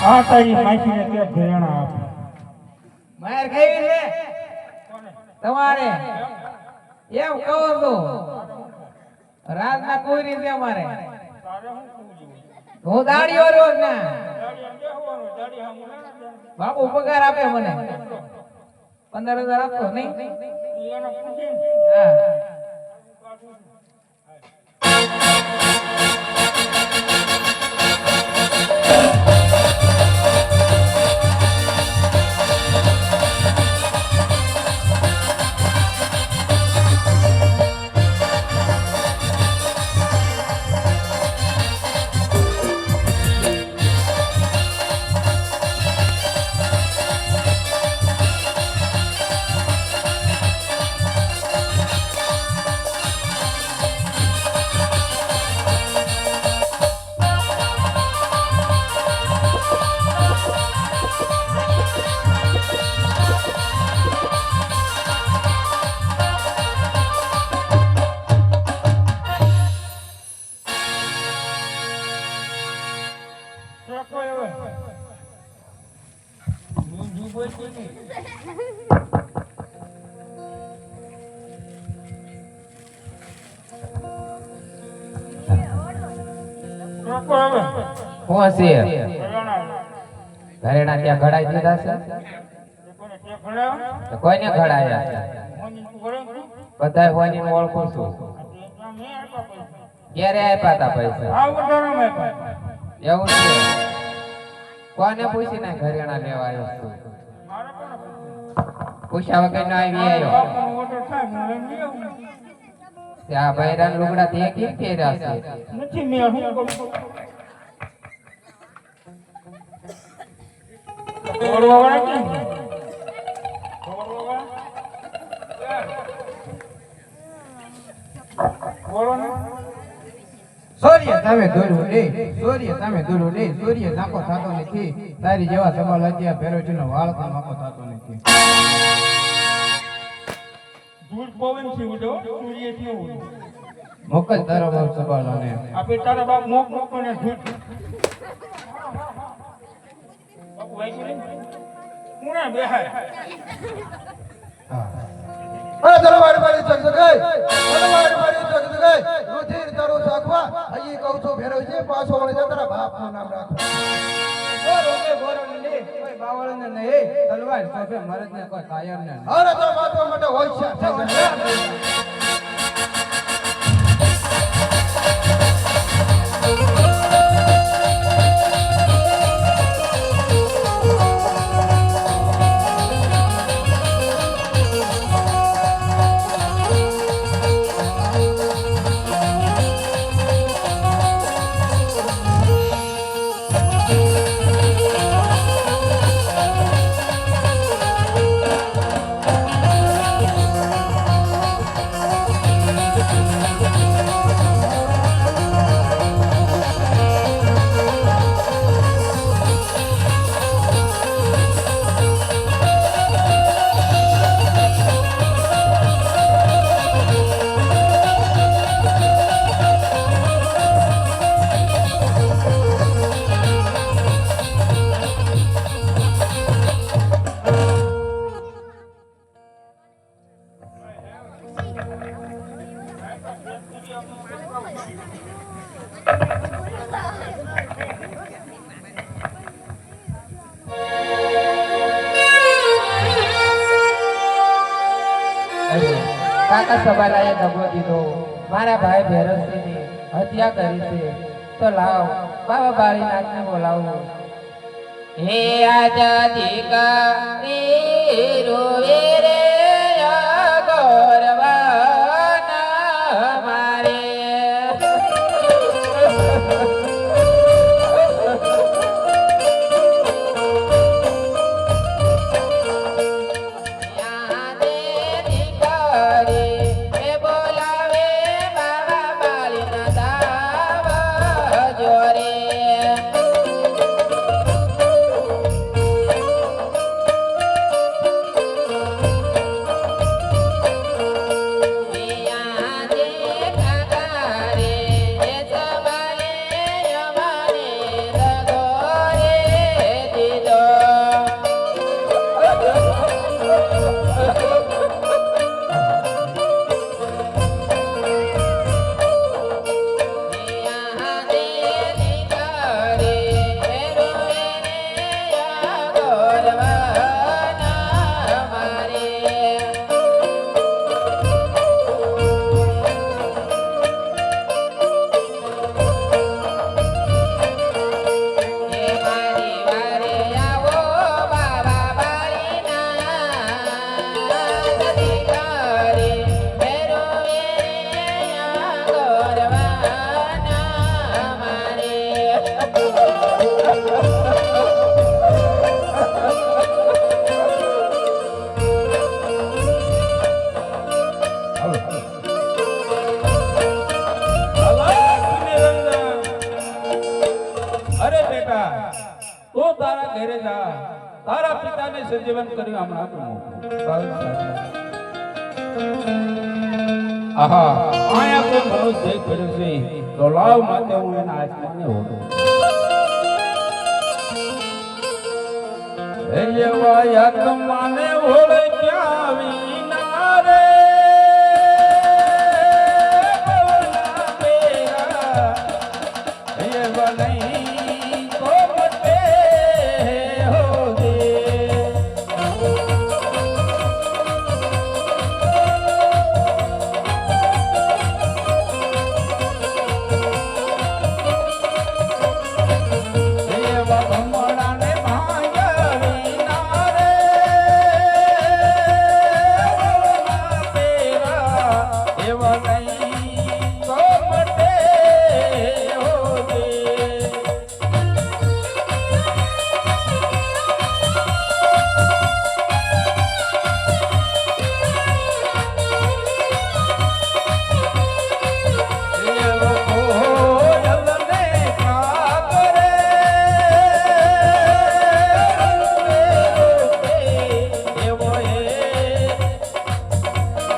આ તારી માસીને કે ઘરેણા આપે માર ખાવી છે તમારે એમ કહો તો રાતના કોઈ રીતે અમારે હું દાડીઓ રોજ ના બાપુ પગાર આપે મને 15,000 આપતો નહીં હા ઘરેણા ત્યાં ઘડાઈ દીધા છે કોઈને ઘડાયા છે બધા હોની ઓળખું છું ક્યારે આપ્યા હતા પૈસા એવું છે કોને પૂછીને ઘરેણા લેવા આવ્યો છું પૂછ્યા વગર નો આવી આવ્યો ત્યાં બૈરાન લુગડા તે કેમ પહેર્યા છે નથી મેં હું કરું સૂર્ય સામે દોડવું નહીં સૂર્ય સામે દોડવું નહીં સૂર્ય નાકો થતો નથી તારી જેવા સવાલ અત્યારે ભેરોજીનો વાળ પણ નાકો થતો નથી ધૂળ પવન થી ઉડો સૂર્ય થી ઉડો મોકલ તારો બાપ સવાલ અને આપે તારા બાપ મોક મોકને ધૂળ બાપુ આઈ ગયો કોના બેહાય અરે દરબાર મારી જગ જગાય દરબાર મારી જગ જગાય રુધિર તારો સાખવા અહીં કહું છું ભેરોજી પાછો વળે જા તારા બાપનું નામ રાખો ગોરો ને કોઈ બાવળ ને નહીં તલવાર સોફે મરદ ને કોઈ કાયર ને અરે તો બાપા માટે હોય છે કાકા સબાલાએ દગો દીધો મારા ભાઈ ભેરવસિંહની હત્યા કરી છે તો લાવ બાબા બાળીનાથને બોલાવો હે આજાદી કા રોવે રે ગોરવાના મારે પિતાને સજીવન કર્યું હમણાં પ્રમુખ. આહા આયા કોઈ મનુષ્ય જઈ કર્યું છે તો લાવ માટે હું એના આત્માને ઓળખું. એવા આત્માને ઓળખ્યા વિના રે ભવના બેરા એવા નહીં કોમટે હોજે. એવા ભમણાને ભાંગ્યા વિના રે ભવના બેરા એવા નહીં કોમટે હોજે. એવો કોયલને કાગરે એવો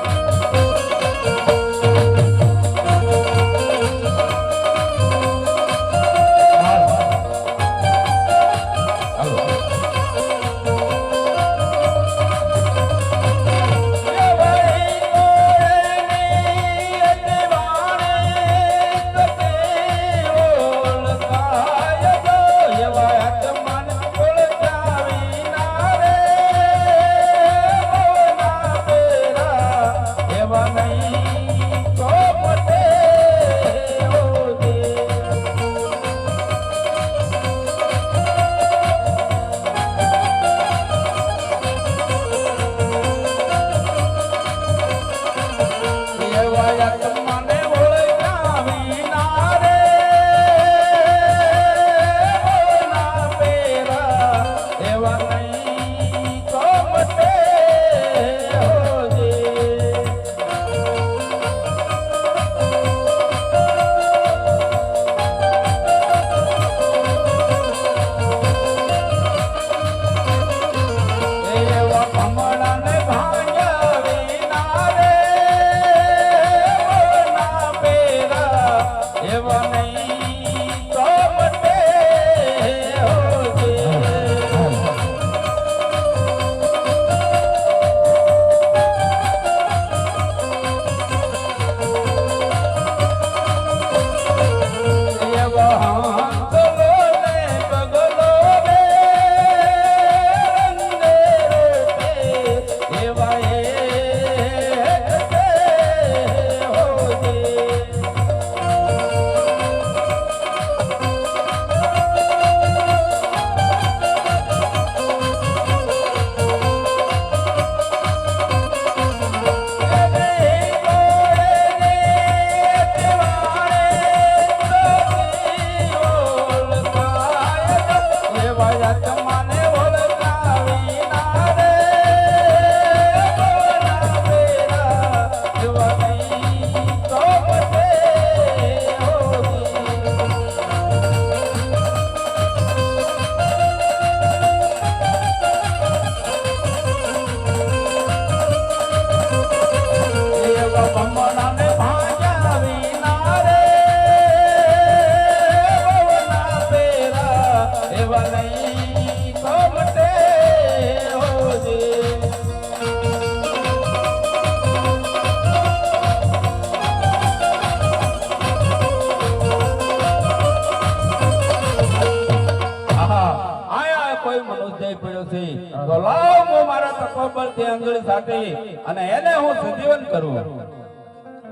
અને એને હું સજીવન કરું.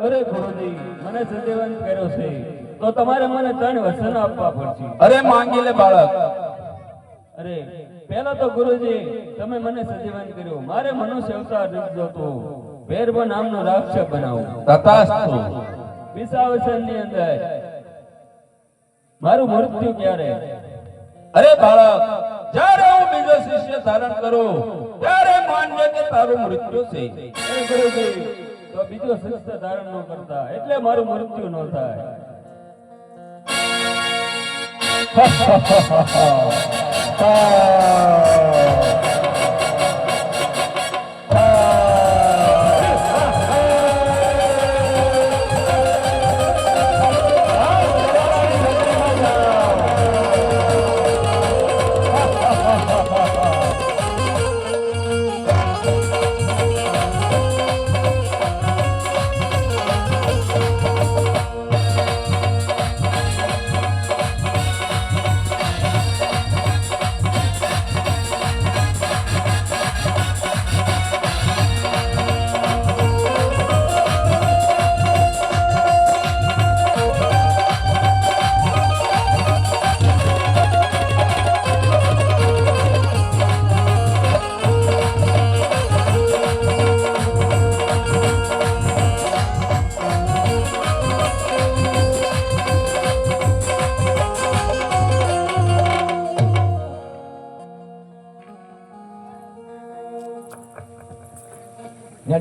અરે ગુરુજી મને સજીવન કર્યો છે તો તમારે મને 3 વચન આપવા પડશે. અરે માંગી લે બાળક. અરે પહેલા તો ગુરુજી તમે મને સજીવન કર્યો, મારે મનુષ્ય અવતાર લીધો તો ભેરવ નામનો રાક્ષસ બનાવું. તથાસ્તુ. બીજા વચનની અંદર મારું મૃત્યુ ક્યારે? અરે બાળક જ્યારે હું બીજો શિષ્ય ધારણ કરું ત્યારે માન્ય કે તારું મૃત્યુ છે. અરે ગુરુજી તો બીજો શિષ્ય ધારણ ન કરતા એટલે મારું મૃત્યુ ન થાય.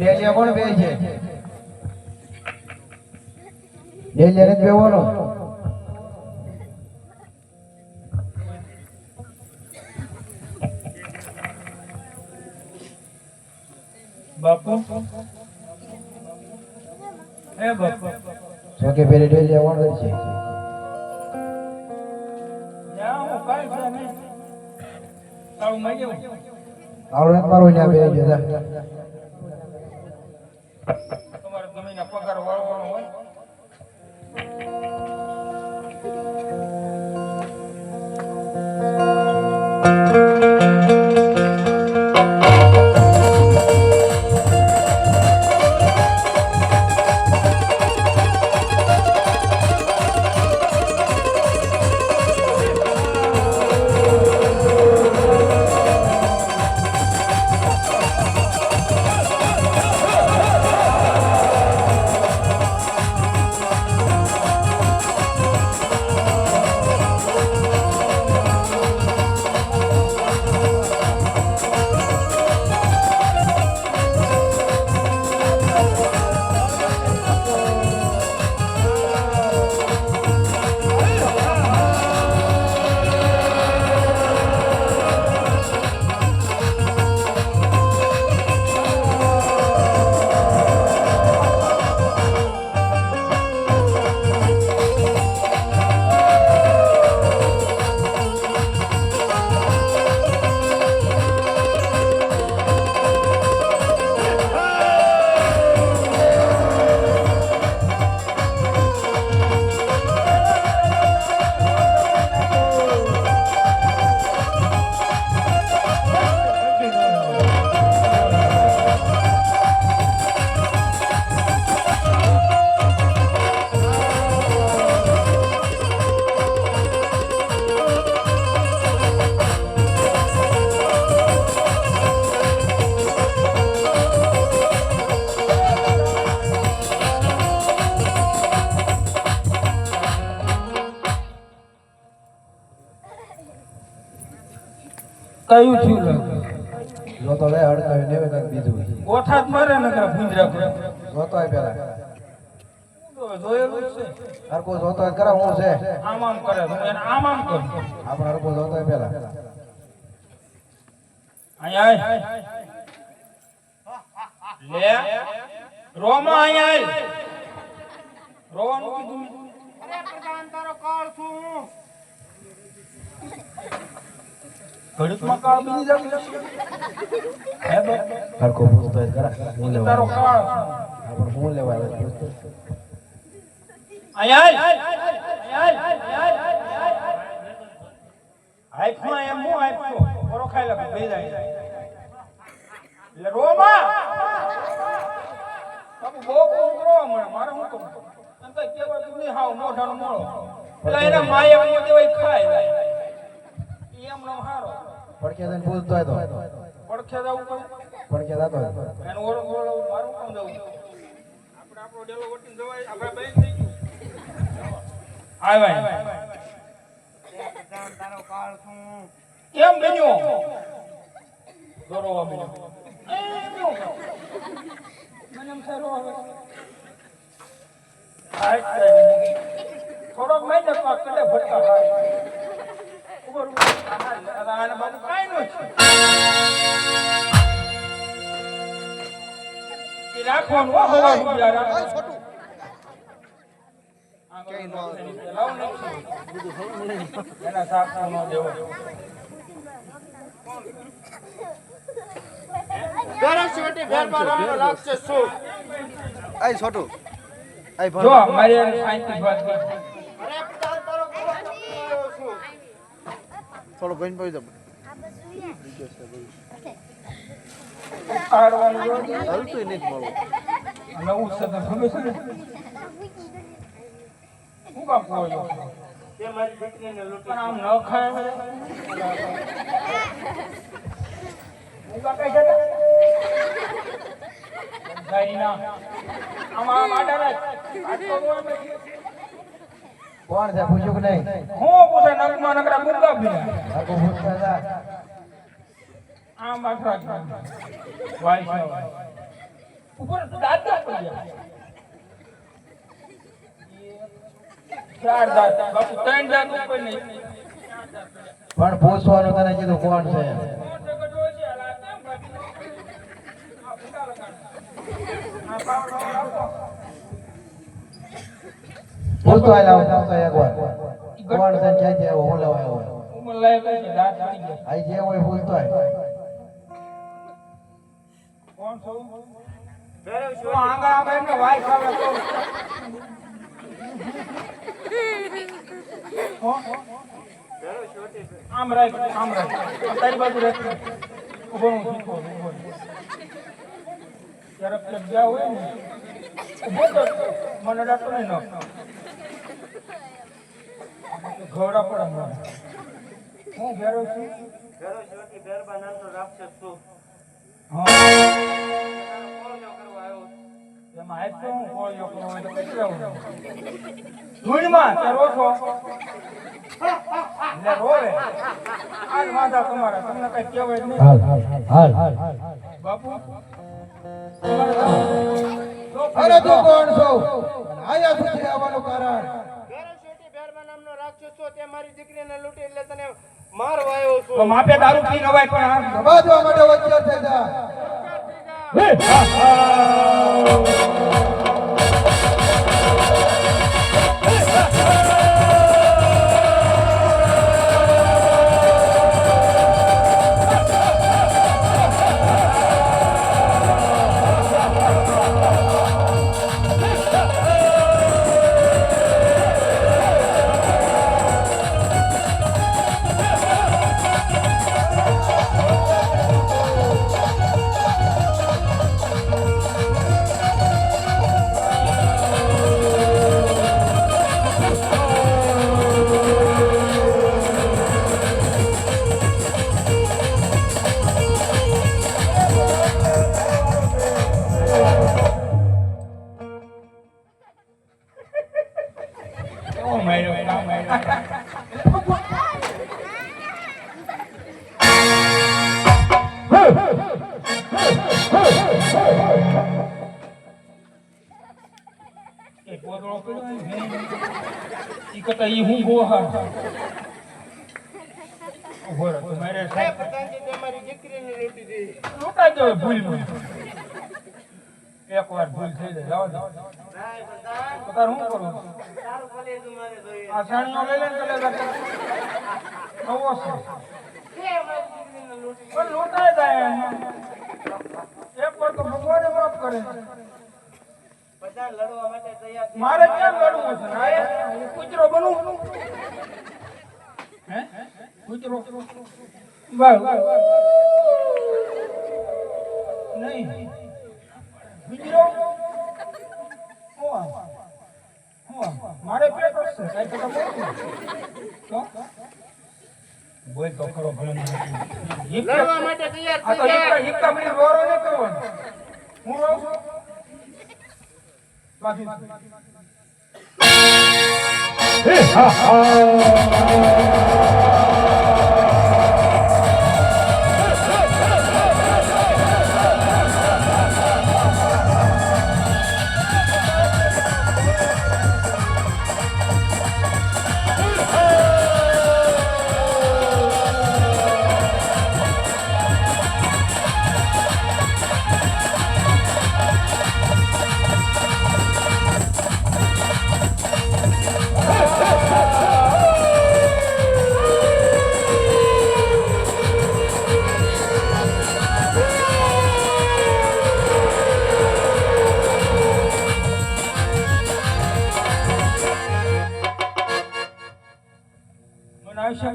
ડેલિયા કોણ બે છે ડેલિયા ને બેવાનો બાપુ એ બાપુ સોકે પેલી ડેલિયા કોણ છે યા હું કાઈ છે ને તારું માગ્યો આવડે મારો ને બે જતા તમારે જમીનના પગાર વાળવાનો હોય કયું થયું લાગે જો તો લે હડકાવી લેવે કાક બીજું ઓઠા જ મારે નકરા ભૂંજરા કરે જોતો હોય પેલા જોયેલું છે હરકો જોતો હોય કરા હું છે આમ આમ કરે તો એને આમ આમ કર આપણે હરકો જોતો હોય પેલા અહીંયા આય લે રોમા અહીંયા આય રોવાનું કીધું અરે પ્રધાન તારો કોળ છું ઘડીકમાં કાળ બની જાવ હે બાપ હરકો પૂછતો હોય કરા હું લેવા તારો કાળ આપણે હું લેવા આવ્યો પૂછતો અહીંયા આઈફમાં એમ હું આઈફો ઓરો ખાઈ લે બે જાય એટલે રોમા તમે બહુ ઉતરો મને મારે હું કરું એમ તો કેવા તું નહીં હાવ મોઢાનો મોળો એટલે એના માએ એમ દેવાય ખાય લે એમ નો હારો પડકે જઈને પૂછતો હોય તો પડખે જાવું પડે પડકે જતો હોય એનો ઓરો ઓરો મારું કોણ જવું આપણે આપણો ડેલો વટીને જવાય આપણે બેન થઈ ગયું આવાય પ્રધાન તારો કોળ છું કેમ બન્યો ગોરોવા બન્યો મને એમ સારો આવે થોડોક મહિને પાક કડે ભટકા ઉપર આને બાબુ કાઈ નો છે એ રાખવાનું હો હવા બિયારા આ છોટું કઈ નો લાવ નથી એના સાફ નો દેવો આય છોટું આય જો મારી એને શાંતિ વાત કરી થોડો બન પડી દો કાઢવાનું હલતું નથી મળો નવું છે તો ખબર છે ને હું કામ કહો તે મારી દીકરીને લૂંટી આમ ન ખાય હું કા કઈ જતા ગાડીના આમાં માડાના આ તો કોણ છે પૂછ્યું કે નહીં હું પૂછે નકમાં નકરા ગુંગા ભીના હરકો પૂછતા હતા આમ આખરા વાય ઉપર દાંત પડ્યા. ચાર દાંત બાપુ, ત્રણ દાંત ઉપર નહીં. પણ પૂછવાનું તને કીધું કોણ છે પૂછતો આય લાવ પૂછતો એકવાર કોણ છે ક્યાં છે હું લેવા આવ્યો ઉમર લાયક છે, દાંત પડી ગયા. આઈ જે હોય પૂછતો આય કોણ છો? તો આંગા આંગા એમને વાય ખાવે તો. આમ રાખ, આમ રાખ. આ તારી બાજુ રાખ. ઉભો હું શીખો, ઉભો. ક્યારેક જગ્યા હોય ને ઉભો તો મને ડાટો નહીં નો ઘોડા પડે મને. હું ઘેરો છું. હા. એમાં આજ તો હું કોળિયો કરવો હોય તો કઈ રહેવું? ધૂળમાં ત્યાં રોશો. એટલે રોવે. આજ વાંધા તમારા, તમને કઈ કહેવાય જ નહીં. બાપુ તમારે અરે તું કોણ છો આયા શું છે આવવાનું કારણ તો માપે દારૂ પી નવાય પણ આમ દબાજવા માટે વચ્ચે થઈ જા એક વાર ભૂલ થઈ જાય જાવ દો. તો તાર શું કરવું? આ સાણીઓ લઈ લે ને પેલા નવો છે પણ લૂંટાઈ જાય એમાં. એક વાર તો ભગવાને માફ કરે. મારે ક્યાં લડવું છે? હું કૂતરો બનું? હે કૂતરો? વાહ નહીં બીજો મારે પેટ છે કઈ તો બોલ તો ખરો ભલે લડવા માટે તૈયાર આ તો એક મિનિટ રોરો ન કરવાનો. હું રોઉં છું બાકી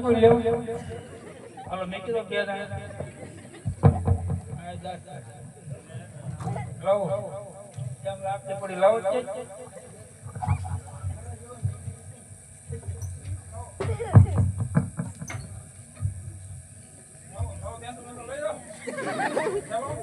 કોઈ લેવું હાલો મેં કીધું બે લાવો કેમ લાગતી પડી લાવો છે લઈ જાઓ